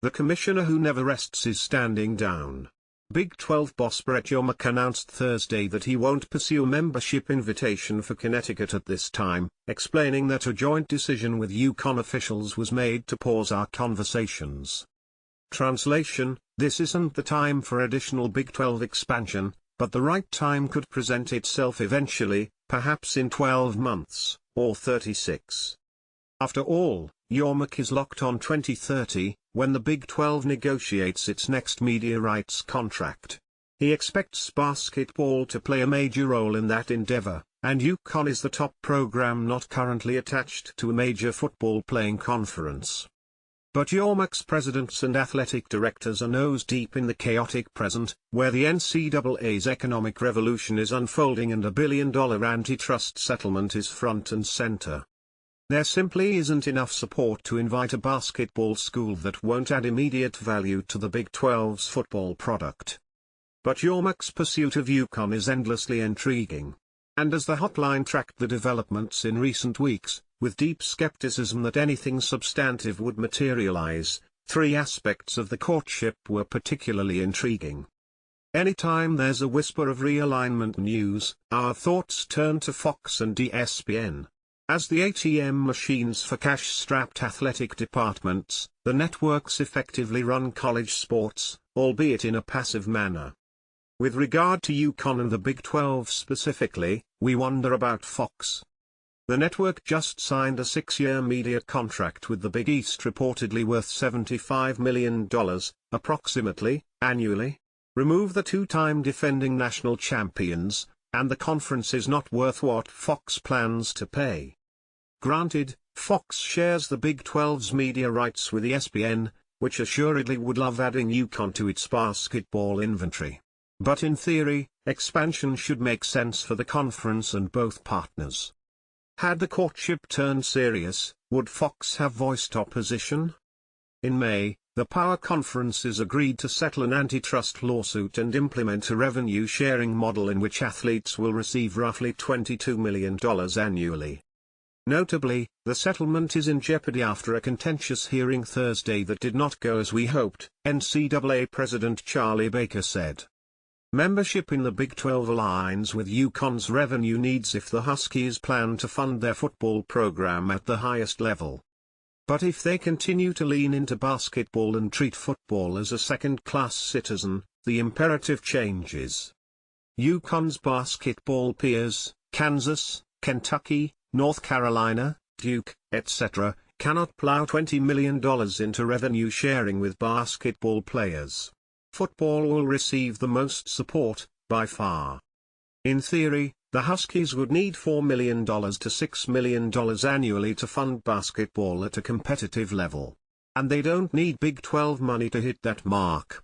The commissioner who never rests is standing down. Big 12 boss Brett Yormark announced Thursday that he won't pursue a membership invitation for Connecticut at this time, explaining that a joint decision with Uconn officials was made to pause our conversations. Translation: this isn't the time for additional Big 12 expansion, but the right time could present itself eventually, perhaps in 12 months, or 36. After all, Yormark is locked on 2030, when the Big 12 negotiates its next media rights contract. He expects basketball to play a major role in that endeavor, and Uconn is the top program not currently attached to a major football-playing conference. But Yormark's presidents and athletic directors are nose-deep in the chaotic present, where the NCAA's economic revolution is unfolding and a billion-dollar antitrust settlement is front and center. There simply isn't enough support to invite a basketball school that won't add immediate value to the Big 12's football product. But Yormark's pursuit of Uconn is endlessly intriguing. And as the hotline tracked the developments in recent weeks, with deep skepticism that anything substantive would materialize, three aspects of the courtship were particularly intriguing. Anytime there's a whisper of realignment news, our thoughts turn to Fox and ESPN. As the ATM machines for cash-strapped athletic departments, the networks effectively run college sports, albeit in a passive manner. With regard to Uconn and the Big 12 specifically, we wonder about Fox. The network just signed a 6-year media contract with the Big East, reportedly worth $75 million, approximately, annually. Remove the two-time defending national champions, and the conference is not worth what Fox plans to pay. Granted, Fox shares the Big 12's media rights with ESPN, which assuredly would love adding Uconn to its basketball inventory. But in theory, expansion should make sense for the conference and both partners. Had the courtship turned serious, would Fox have voiced opposition? In May, the power conferences agreed to settle an antitrust lawsuit and implement a revenue-sharing model in which athletes will receive roughly $22 million annually. Notably, the settlement is in jeopardy after a contentious hearing Thursday that did not go as we hoped, NCAA President Charlie Baker said. Membership in the Big 12 aligns with Uconn's revenue needs if the Huskies plan to fund their football program at the highest level. But if they continue to lean into basketball and treat football as a second-class citizen, the imperative changes. Uconn's basketball peers, Kansas, Kentucky, North Carolina, Duke, etc., cannot plow $20 million into revenue sharing with basketball players. Football will receive the most support, by far. In theory, the Huskies would need $4 million to $6 million annually to fund basketball at a competitive level. And they don't need Big 12 money to hit that mark.